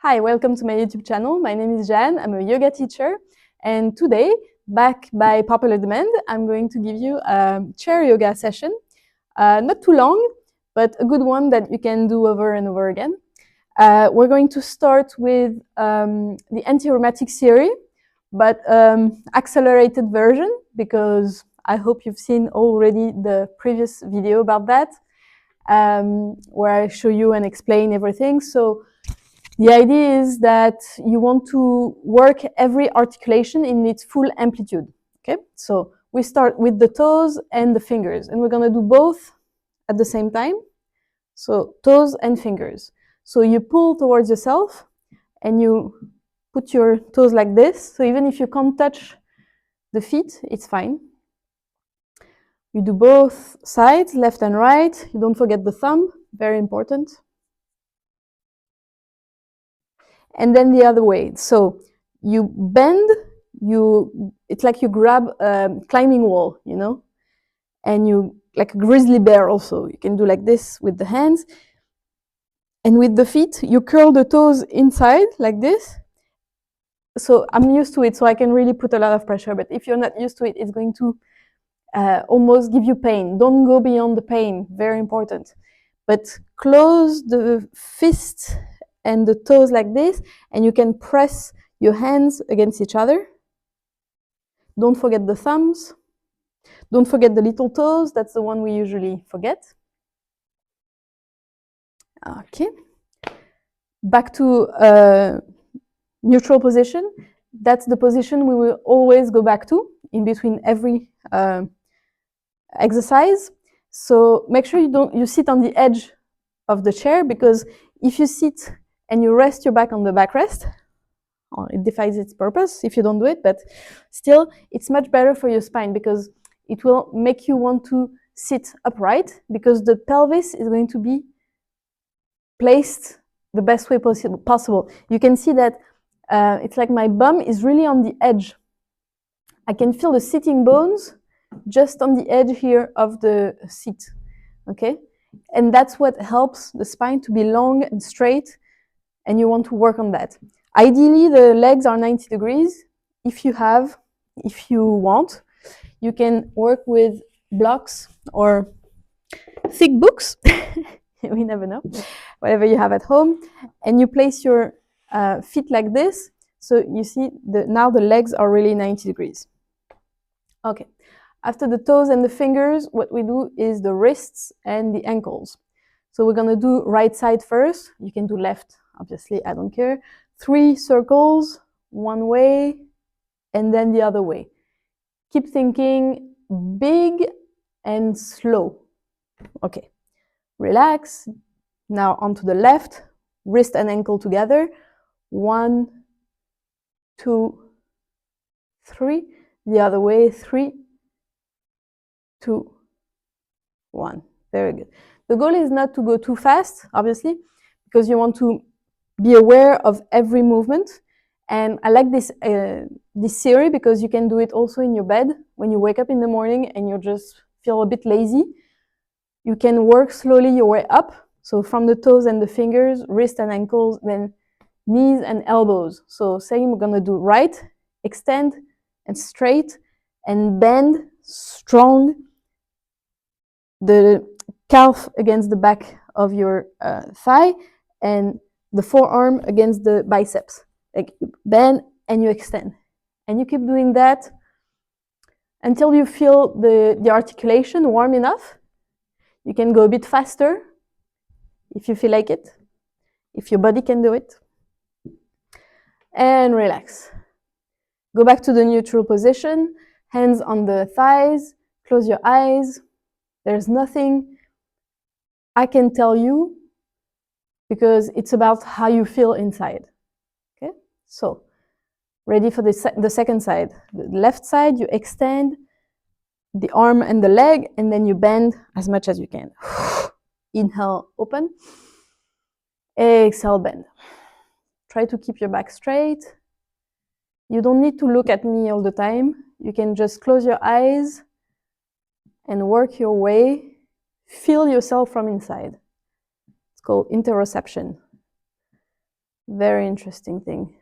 Hi, welcome to my YouTube channel. My name is Jan, I'm a yoga teacher, and today, back by popular demand, I'm going to give you a chair yoga session. Not too long, but a good one that you can do over and over again. We're going to start with the Anti-Rheumatic Series, but accelerated version, because I hope you've seen already the previous video about that, where I show you and explain everything. So the idea is that you want to work every articulation in its full amplitude, okay? So we start with the toes and the fingers, and we're gonna do both at the same time. So toes and fingers. So you pull towards yourself and you put your toes like this. So even if you can't touch the feet, it's fine. You do both sides, left and right. You don't forget the thumb, very important. And then the other way. So you bend, it's like you grab a climbing wall, you know, and you, like a grizzly bear also, you can do like this with the hands. And with the feet, you curl the toes inside like this. So I'm used to it, so I can really put a lot of pressure, but if you're not used to it, it's going to almost give you pain. Don't go beyond the pain, very important. But close the fist and the toes like this, and you can press your hands against each other. Don't forget the thumbs. Don't forget the little toes. That's the one we usually forget. Okay. Back to neutral position. That's the position we will always go back to in between every exercise. So make sure you sit on the edge of the chair, because if you sit and you rest your back on the backrest, it defies its purpose if you don't do it, but still it's much better for your spine, because it will make you want to sit upright, because the pelvis is going to be placed the best way possible. You can see that it's like my bum is really on the edge. I can feel the sitting bones just on the edge here of the seat, okay? And that's what helps the spine to be long and straight, and you want to work on that. Ideally, the legs are 90 degrees. If you want, you can work with blocks or thick books, we never know, whatever you have at home, and you place your feet like this. So you see, now the legs are really 90 degrees. Okay. After the toes and the fingers, what we do is the wrists and the ankles. So we're gonna do right side first. You can do left, obviously, I don't care. 3 circles, one way, and then the other way. Keep thinking big and slow. Okay, relax. Now onto the left, wrist and ankle together. 1, 2, 3. The other way, 3, 2, 1. Very good. The goal is not to go too fast, obviously, because you want to be aware of every movement. And I like this series because you can do it also in your bed when you wake up in the morning and you just feel a bit lazy. You can work slowly your way up. So from the toes and the fingers, wrist and ankles, then knees and elbows. So same, we're gonna do right, extend and straight, and bend, strong, the calf against the back of your thigh, and the forearm against the biceps. Like you bend and you extend. And you keep doing that until you feel the articulation warm enough. You can go a bit faster if you feel like it, if your body can do it. And relax. Go back to the neutral position, hands on the thighs, close your eyes. There's nothing I can tell you, because it's about how you feel inside. Okay, so ready for the second side. The left side, you extend the arm and the leg, and then you bend as much as you can. Inhale, open. Exhale, bend. Try to keep your back straight. You don't need to look at me all the time. You can just close your eyes and work your way. Feel yourself from inside. It's called interoception. Very interesting thing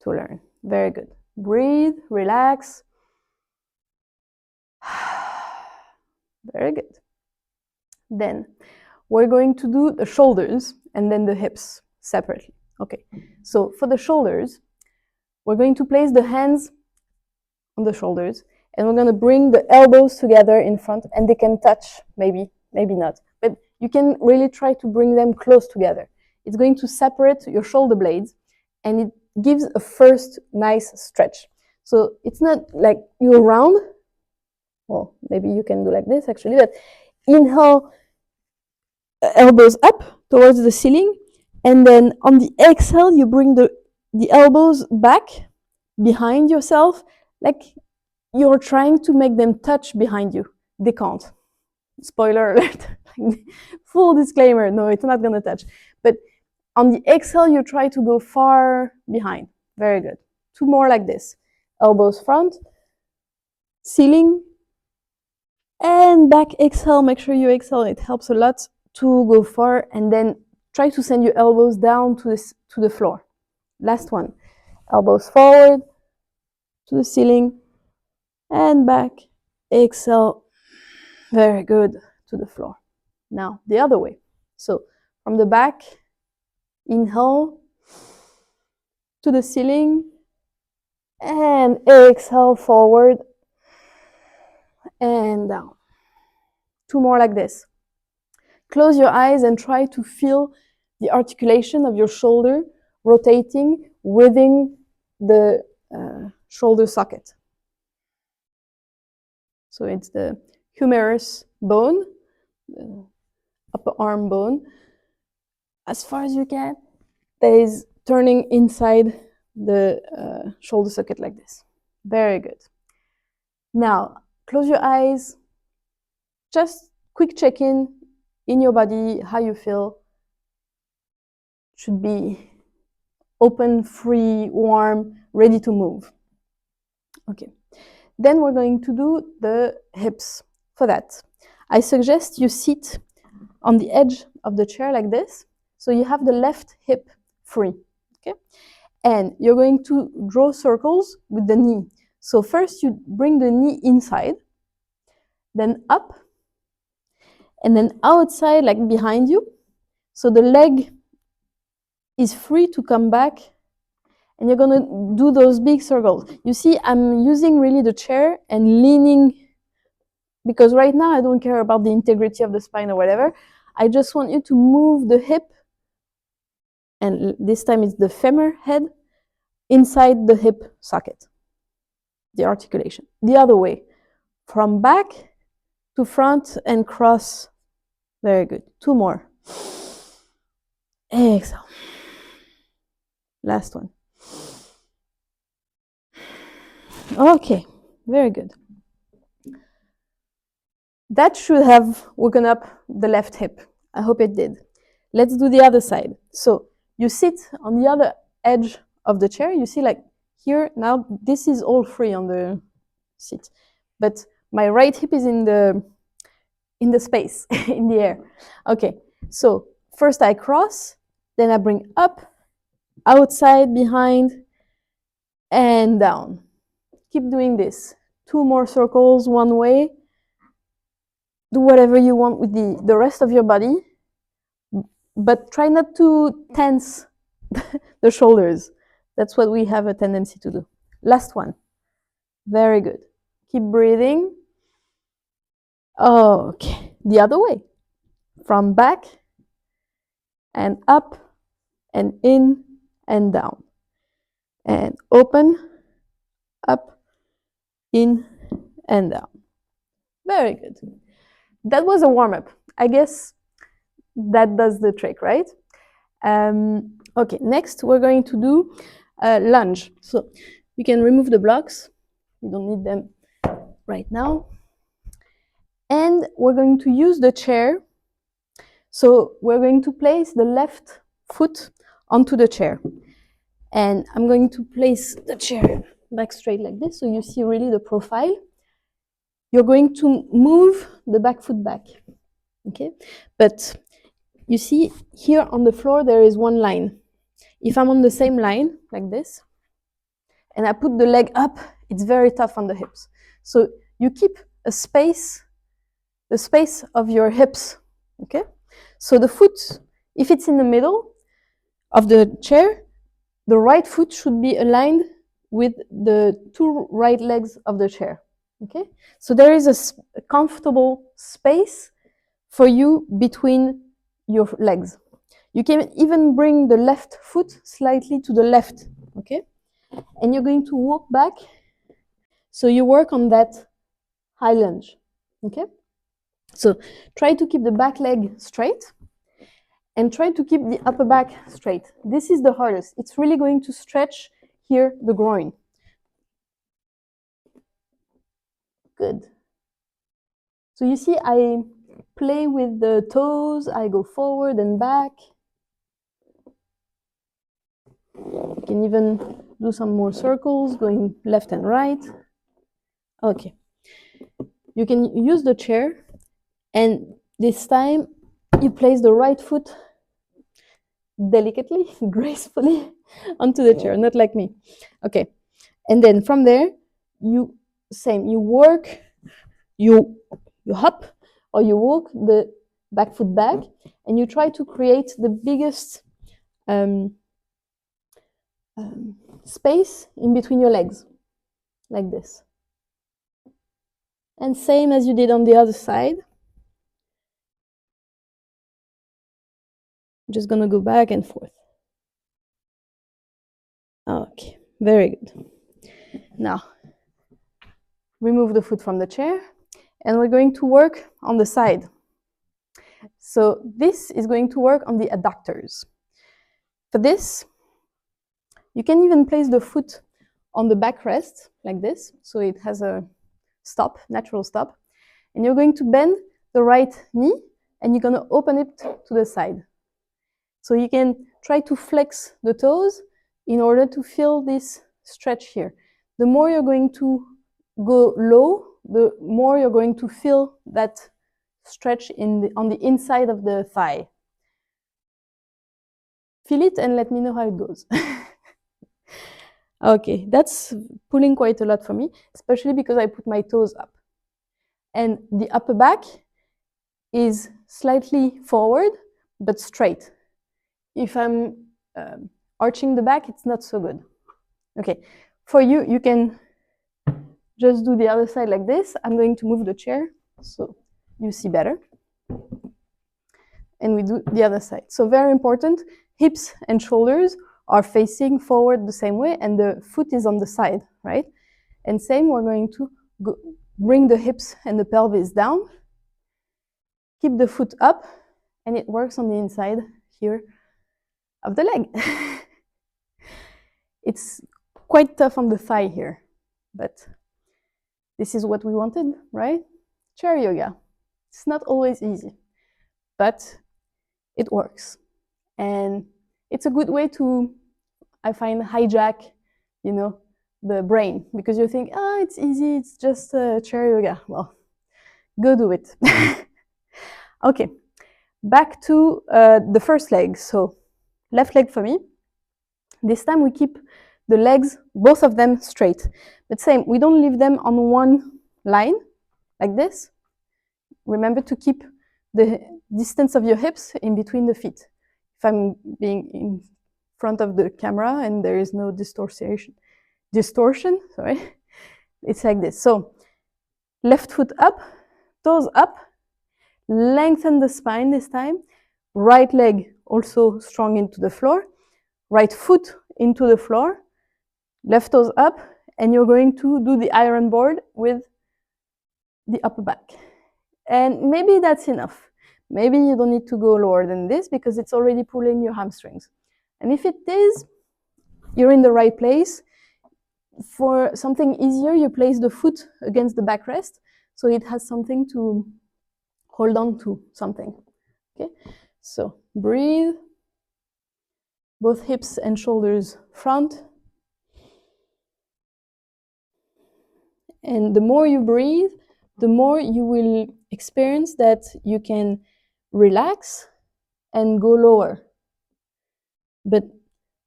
to learn. Very good. Breathe, relax. Very good. Then we're going to do the shoulders and then the hips separately. Okay, so for the shoulders, we're going to place the hands on the shoulders and we're going to bring the elbows together in front, and they can touch, maybe not, but you can really try to bring them close together. It's going to separate your shoulder blades and it gives a first nice stretch. So it's not like you're round. Well, maybe you can do like this actually, but inhale, elbows up towards the ceiling, and then on the exhale you bring the elbows back behind yourself, like you're trying to make them touch behind you. They can't. Spoiler alert. Full disclaimer, no, it's not going to touch. But on the exhale you try to go far behind. Very good. Two more like this. Elbows front, ceiling, and back exhale. Make sure you exhale, it helps a lot to go far, and then try to send your elbows down to the floor. Last one. Elbows forward to the ceiling and back. Exhale. Very good, to the floor. Now the other way. So from the back, inhale to the ceiling and exhale forward and down. Two more like this. Close your eyes and try to feel the articulation of your shoulder rotating within the shoulder socket. So it's the humerus bone, the upper arm bone, as far as you can, that is turning inside the shoulder socket like this. Very good. Now, close your eyes. Just quick check-in your body, how you feel. Should be open, free, warm, ready to move. Okay. Then we're going to do the hips. For that, I suggest you sit on the edge of the chair like this, so you have the left hip free. Okay? And you're going to draw circles with the knee. So first you bring the knee inside, then up, and then outside, like behind you. So the leg is free to come back, and you're gonna do those big circles. You see, I'm using really the chair and leaning, because right now I don't care about the integrity of the spine or whatever. I just want you to move the hip, and this time it's the femur head, inside the hip socket, the articulation. The other way, from back to front and cross. Very good. Two more. Exhale. Last one. Okay, very good. That should have woken up the left hip. I hope it did. Let's do the other side. So you sit on the other edge of the chair. You see, like here, now this is all free on the seat, but my right hip is in the space, in the air. Okay, so first I cross, then I bring up, outside, behind, and down. Keep doing this. Two more circles one way. Do whatever you want with the rest of your body, but try not to tense the shoulders. That's what we have a tendency to do. Last one. Very good. Keep breathing. Okay, the other way. From back and up and in and down. And open, up, in, and down. Very good. That was a warm-up. I guess that does the trick, right? Okay, next we're going to do a lunge. So you can remove the blocks. We don't need them right now. And we're going to use the chair. So we're going to place the left foot onto the chair. And I'm going to place the chair back straight like this, so you see really the profile. You're going to move the back foot back, okay? But you see here on the floor there is one line. if I'm on the same line, like this, and I put the leg up, it's very tough on the hips. So you keep a space, the space of your hips, okay? So the foot, if it's in the middle of the chair, the right foot should be aligned with the two right legs of the chair, okay? So there is a comfortable space for you between your legs. You can even bring the left foot slightly to the left, okay? And you're going to walk back. So you work on that high lunge, okay? So try to keep the back leg straight and try to keep the upper back straight. This is the hardest. It's really going to stretch here the groin. Good. So you see, I play with the toes, I go forward and back. You can even do some more circles, going left and right. Okay. You can use the chair, and this time you place the right foot delicately, gracefully onto the chair, not like me. Okay. And then from there, you work, you hop or you walk the back foot back, and you try to create the biggest space in between your legs, like this. And same as you did on the other side. I'm just gonna go back and forth. Okay, very good. Now, remove the foot from the chair, and we're going to work on the side. So this is going to work on the adductors. For this, you can even place the foot on the backrest, like this, so it has a stop, natural stop. And you're going to bend the right knee, and you're going to open it to the side. So you can try to flex the toes in order to feel this stretch here. The more you're going to go low, the more you're going to feel that stretch on the inside of the thigh. Feel it and let me know how it goes. Okay, that's pulling quite a lot for me, especially because I put my toes up. And the upper back is slightly forward, but straight. If I'm arching the back, it's not so good. Okay, for you, you can just do the other side like this. I'm going to move the chair so you see better. And we do the other side. So very important, hips and shoulders are facing forward the same way, and the foot is on the side, right? And same, we're going to bring the hips and the pelvis down, keep the foot up, and it works on the inside here of the leg. It's quite tough on the thigh here, but this is what we wanted, right? Chair yoga. It's not always easy, but it works. And it's a good way to, I find, hijack, the brain, because you think, it's easy, it's just chair yoga. Well, go do it. Okay, back to the first leg. So left leg for me. This time we keep the legs, both of them, straight. But same, we don't leave them on one line, like this. Remember to keep the distance of your hips in between the feet. If I'm being in front of the camera and there is no distortion, sorry, it's like this. So left foot up, toes up, lengthen the spine this time. Right leg also strong into the floor. Right foot into the floor. Left toes up, and you're going to do the iron board with the upper back. And maybe that's enough. Maybe you don't need to go lower than this because it's already pulling your hamstrings. And if it is, you're in the right place. For something easier, you place the foot against the backrest, so it has something to hold on to, something. Okay, so breathe. Both hips and shoulders front. And the more you breathe, the more you will experience that you can relax and go lower. But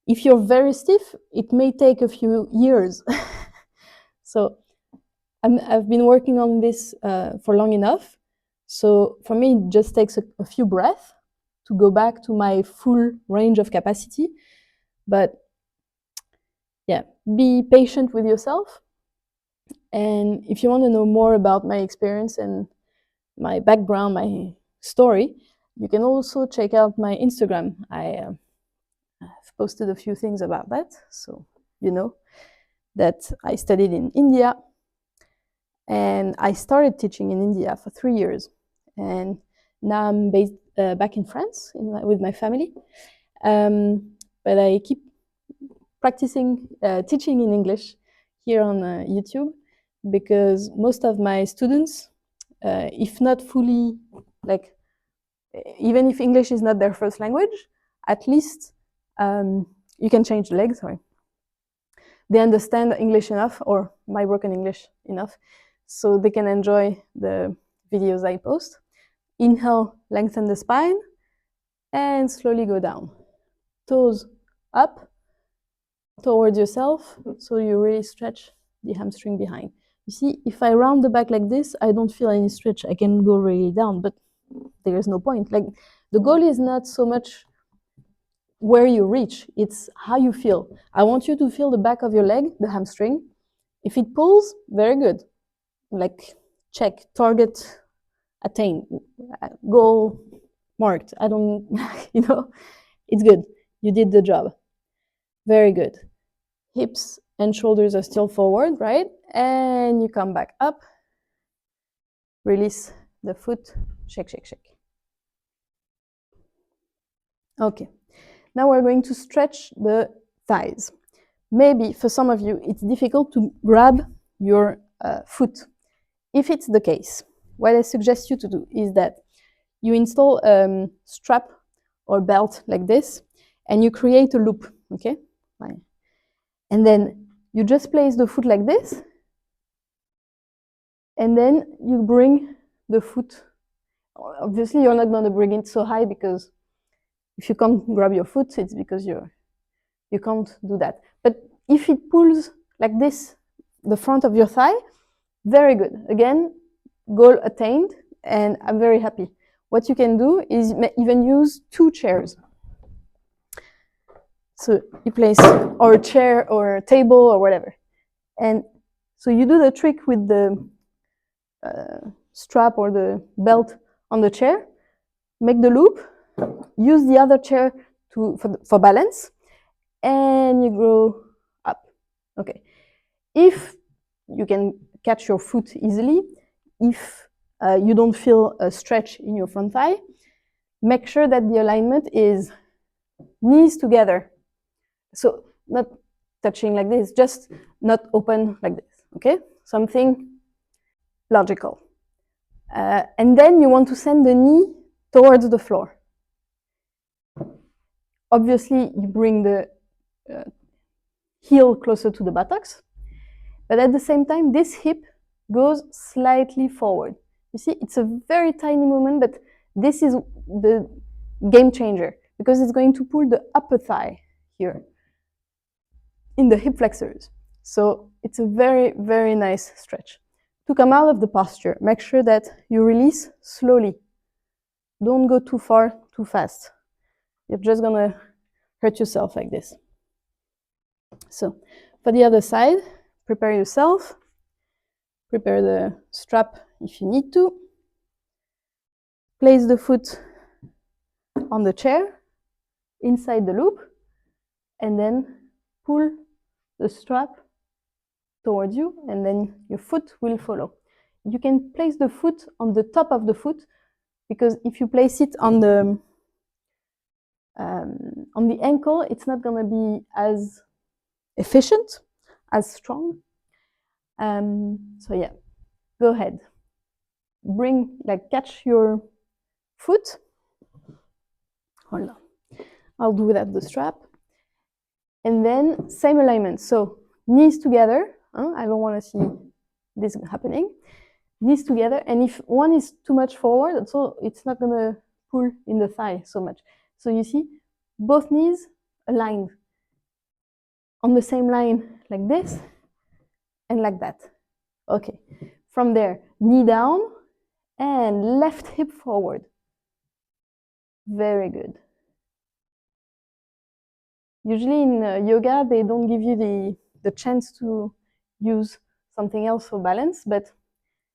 If you're very stiff, it may take a few years. So I've been working on this for long enough. So for me, it just takes a few breaths to go back to my full range of capacity. But yeah, be patient with yourself. And if you want to know more about my experience and my background, my story, you can also check out my Instagram. I've posted a few things about that. So you know that I studied in India, and I started teaching in India for 3 years. And now I'm based back in France with my family. But I keep practicing teaching in English here on YouTube, because most of my students, if not fully, like, even if English is not their first language, at least you can change the legs, sorry. They understand English enough, or my broken English enough, so they can enjoy the videos I post. Inhale, lengthen the spine, and slowly go down. Toes up towards yourself, so you really stretch the hamstring behind. You see, if I round the back like this, I don't feel any stretch. I can go really down, but there is no point. Like, the goal is not so much where you reach, it's how you feel. I want you to feel the back of your leg, the hamstring. If it pulls, very good. Like, check, target attained, goal marked. I don't, you know, it's good. You did the job. Very good. Hips and shoulders are still forward, right? And you come back up. Release the foot. Shake, shake, shake. Okay. Now we're going to stretch the thighs. Maybe for some of you, it's difficult to grab your foot. If it's the case, what I suggest you to do is that you install a strap or belt like this, and you create a loop, okay? And then you just place the foot like this, and then you bring the foot. Obviously, you're not going to bring it so high, because if you can't grab your foot, it's because you can't do that. But if it pulls like this, the front of your thigh, very good. Again, goal attained, and I'm very happy. What you can do is even use 2 chairs. So you place, or a chair or a table or whatever. And so you do the trick with the strap or the belt on the chair, make the loop, use the other chair for balance, and you go up. Okay. If you can catch your foot easily, if you don't feel a stretch in your front thigh, make sure that the alignment is knees together. So not touching like this, just not open like this, okay? Something logical. And then you want to send the knee towards the floor. Obviously, you bring the heel closer to the buttocks, but at the same time, this hip goes slightly forward. You see, it's a very tiny movement, but this is the game changer, because it's going to pull the upper thigh here in the hip flexors. So it's a very, very nice stretch. To come out of the posture, make sure that you release slowly. Don't go too far, too fast. You're just gonna hurt yourself like this. So for the other side, prepare yourself. Prepare the strap if you need to. Place the foot on the chair, inside the loop, and then pull the strap towards you, and then your foot will follow. You can place the foot on the top of the foot, because if you place it on the ankle, it's not going to be as efficient, as strong. So yeah, go ahead. Catch your foot. Hold on. I'll do that, the strap. And then same alignment. So knees together. I don't want to see this happening. Knees together. And if one is too much forward, so it's not going to pull in the thigh so much. So you see, both knees aligned. on the same line like this and like that. Okay. From there, knee down and left hip forward. Very good. Usually in yoga, they don't give you the chance to use something else for balance, but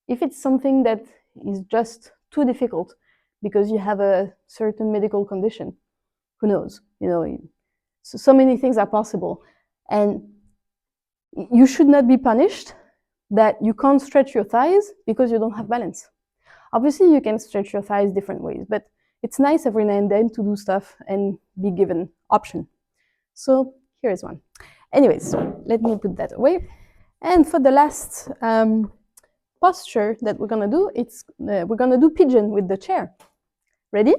if it's something that is just too difficult because you have a certain medical condition, who knows? You know, so many things are possible. And you should not be punished that you can't stretch your thighs because you don't have balance. Obviously, you can stretch your thighs different ways, but it's nice every now and then to do stuff and be given option. So here is one. Anyways, let me put that away. And for the last posture that we're gonna do, we're gonna do pigeon with the chair. Ready?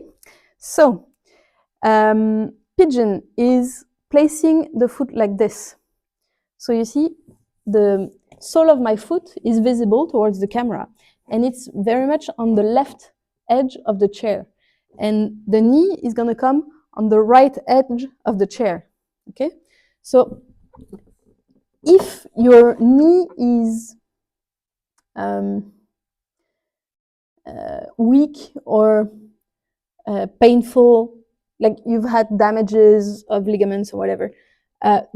So pigeon is placing the foot like this. So you see the sole of my foot is visible towards the camera, and it's very much on the left edge of the chair. And the knee is gonna come on the right edge of the chair, okay? So if your knee is weak or painful, like you've had damages of ligaments or whatever,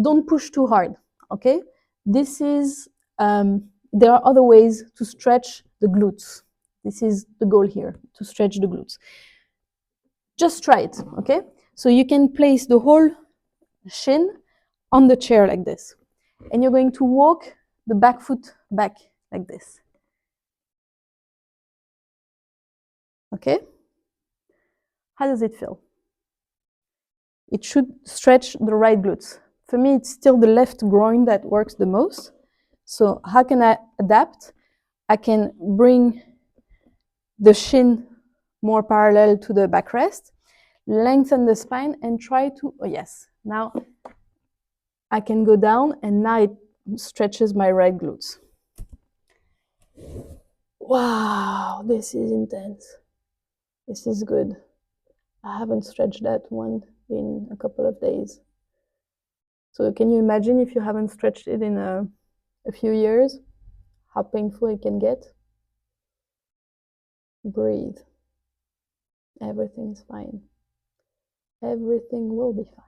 don't push too hard, okay? This is, there are other ways to stretch the glutes. This is the goal here, to stretch the glutes. Just try it, okay? So you can place the whole shin on the chair like this. And you're going to walk the back foot back like this. Okay? How does it feel? It should stretch the right glutes. For me, it's still the left groin that works the most. So how can I adapt? I can bring the shin more parallel to the backrest, lengthen the spine, and try to, oh yes, now I can go down, and now it stretches my right glutes. Wow, this is intense. This is good. I haven't stretched that one in a couple of days. So can you imagine if you haven't stretched it in a few years, how painful it can get? Breathe. Everything's fine. Everything will be fine.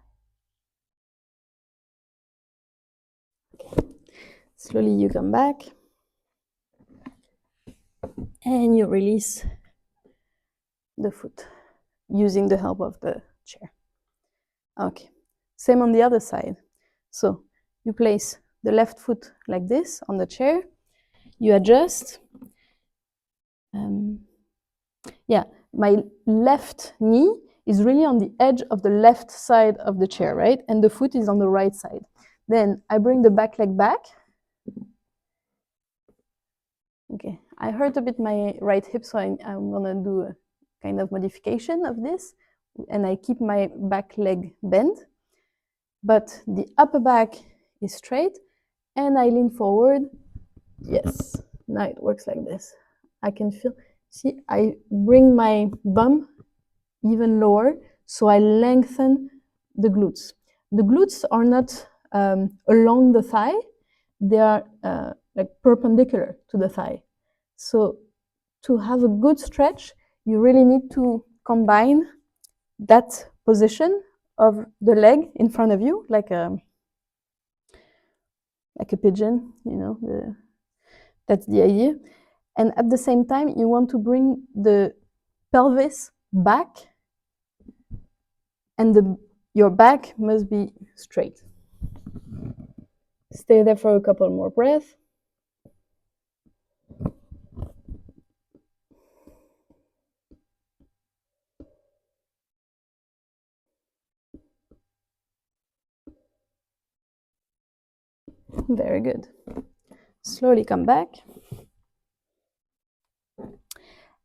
Okay. Slowly you come back and you release the foot using the help of the chair. Okay, same on the other side. So you place the left foot like this on the chair, you adjust. Yeah, my left knee is really on the edge of the left side of the chair, right? And the foot is on the right side. Then I bring the back leg back. Okay, I hurt a bit my right hip, so I'm gonna do a kind of modification of this, and I keep my back leg bent, but the upper back is straight, and I lean forward. Yes, now it works like this. I can feel, see, I bring my bum even lower, so I lengthen the glutes. The glutes are not along the thigh, they are like perpendicular to the thigh. So to have a good stretch, you really need to combine that position of the leg in front of you, like a pigeon, you know, that's the idea. And at the same time, you want to bring the pelvis back, and your back must be straight. Stay there for a couple more breaths. Very good. Slowly come back.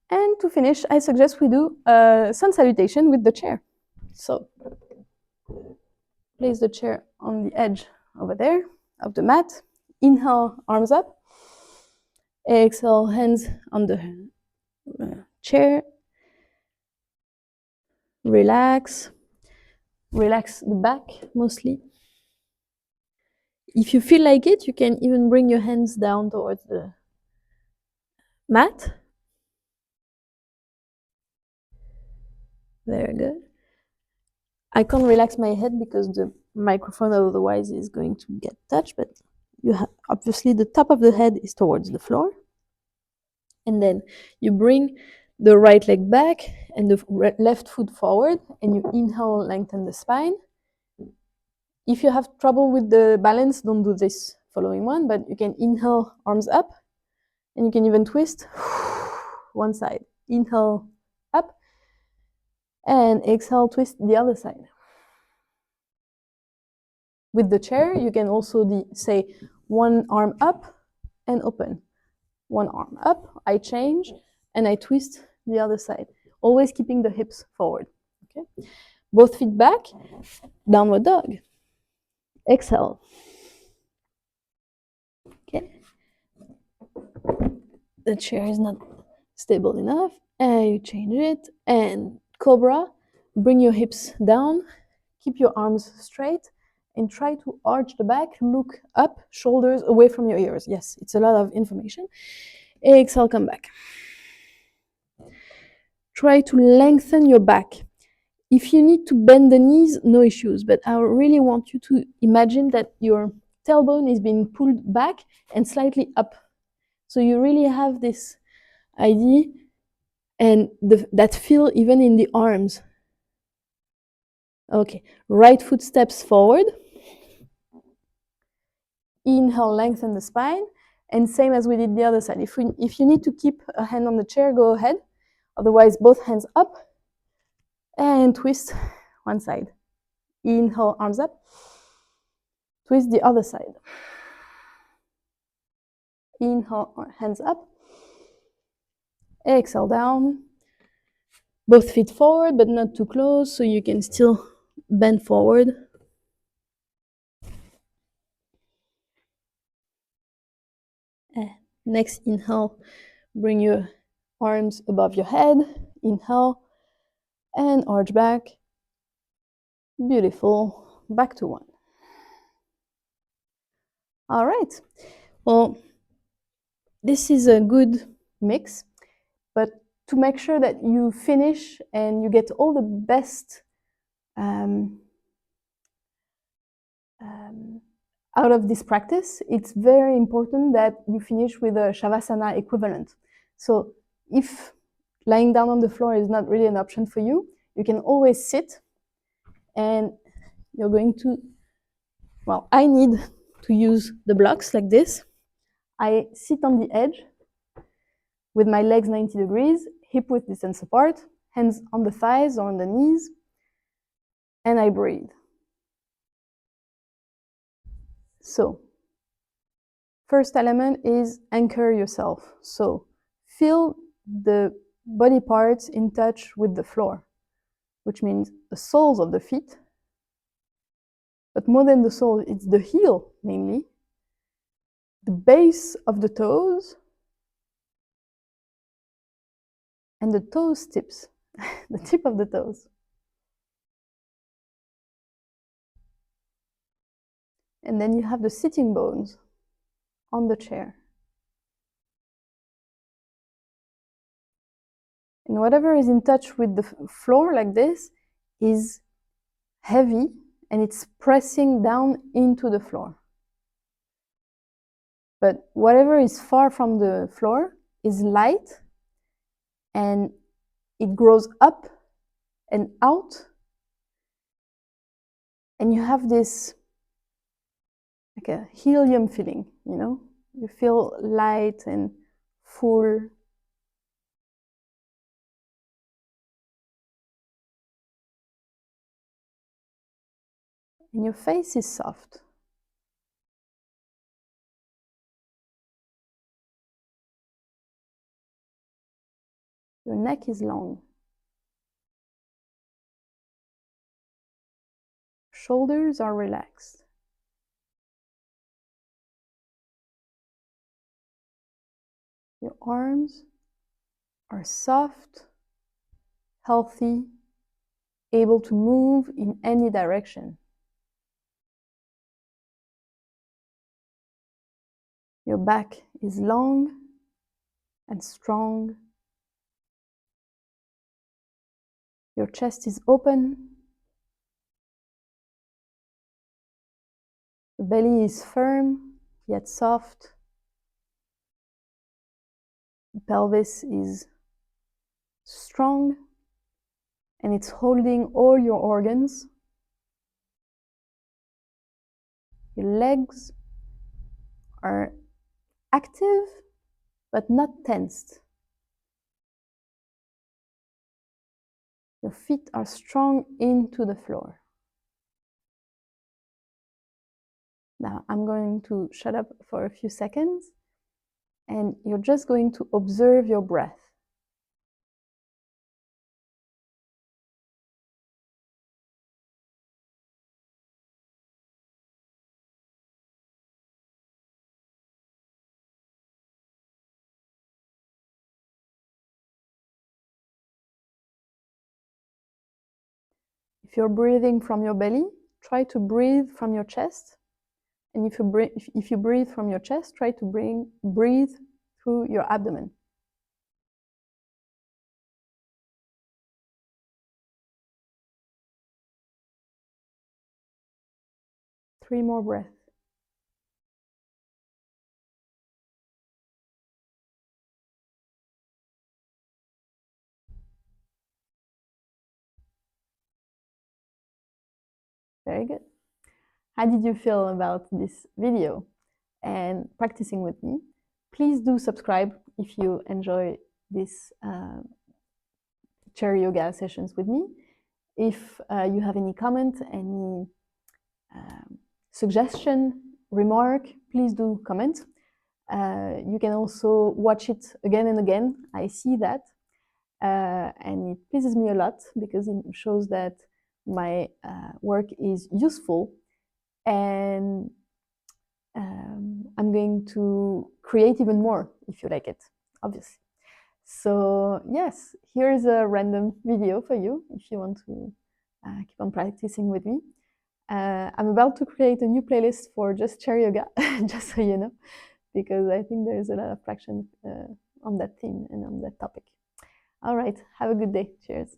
And to finish, I suggest we do a Sun Salutation with the chair. So place the chair on the edge over there of the mat. Inhale, arms up. Exhale, hands on the chair. Relax. Relax the back mostly. If you feel like it, you can even bring your hands down towards the mat. Very good. I can't relax my head because the microphone otherwise is going to get touched, but you have obviously the top of the head is towards the floor. And then you bring the right leg back and the left foot forward, and you inhale, lengthen the spine. If you have trouble with the balance, don't do this following one, but you can inhale, arms up, and you can even twist one side. Inhale, up, and exhale, twist the other side. With the chair, you can also say one arm up and open. One arm up, I change, and I twist the other side. Always keeping the hips forward. Okay? Both feet back, downward dog. Exhale. Okay. The chair is not stable enough, and you change it. And cobra, bring your hips down, keep your arms straight, and try to arch the back, look up, shoulders away from your ears. Yes, it's a lot of information. Exhale, come back. Try to lengthen your back. If you need to bend the knees, no issues, but I really want you to imagine that your tailbone is being pulled back and slightly up. So you really have this idea and that feel even in the arms. Okay, right foot steps forward. Inhale, lengthen the spine, and same as we did the other side. If you need to keep a hand on the chair, go ahead. Otherwise, both hands up and twist one side. Inhale, arms up. Twist the other side. Inhale, hands up. Exhale, down. Both feet forward, but not too close, so you can still bend forward. Next inhale, bring your arms above your head. Inhale, and arch back. Beautiful. Back to one. All right. Well, this is a good mix, but to make sure that you finish and you get all the best out of this practice, it's very important that you finish with a Shavasana equivalent. So if lying down on the floor is not really an option for you, you can always sit and you're going to, well, I need to use the blocks like this. I sit on the edge with my legs 90 degrees, hip width distance apart, hands on the thighs or on the knees, and I breathe. So, first element is anchor yourself. So, feel the body parts in touch with the floor, which means the soles of the feet. But more than the sole, it's the heel mainly, the base of the toes, and the toes tips, the tip of the toes. And then you have the sitting bones on the chair. And whatever is in touch with the floor like this is heavy and it's pressing down into the floor. But whatever is far from the floor is light and it grows up and out. And you have this like a helium feeling, you know? You feel light and full. And your face is soft. Your neck is long. Shoulders are relaxed. Your arms are soft, healthy, able to move in any direction. Your back is long and strong. Your chest is open. The belly is firm yet soft. The pelvis is strong and it's holding all your organs. Your legs are active but not tensed. Your feet are strong into the floor. Now I'm going to shut up for a few seconds and you're just going to observe your breath. If you're breathing from your belly, try to breathe from your chest. And if you breathe from your chest, try to breathe through your abdomen. Three more breaths. Very good. How did you feel about this video and practicing with me? Please do subscribe if you enjoy this chair yoga sessions with me. If you have any comment, any suggestion, remark, please do comment. You can also watch it again and again. I see that. And it pleases me a lot because it shows that my work is useful, and I'm going to create even more if you like it, obviously. So yes, here is a random video for you if you want to keep on practicing with me. I'm about to create a new playlist for just chair yoga, just so you know, because I think there's a lot of traction on that theme and on that topic. All right, have a good day. Cheers.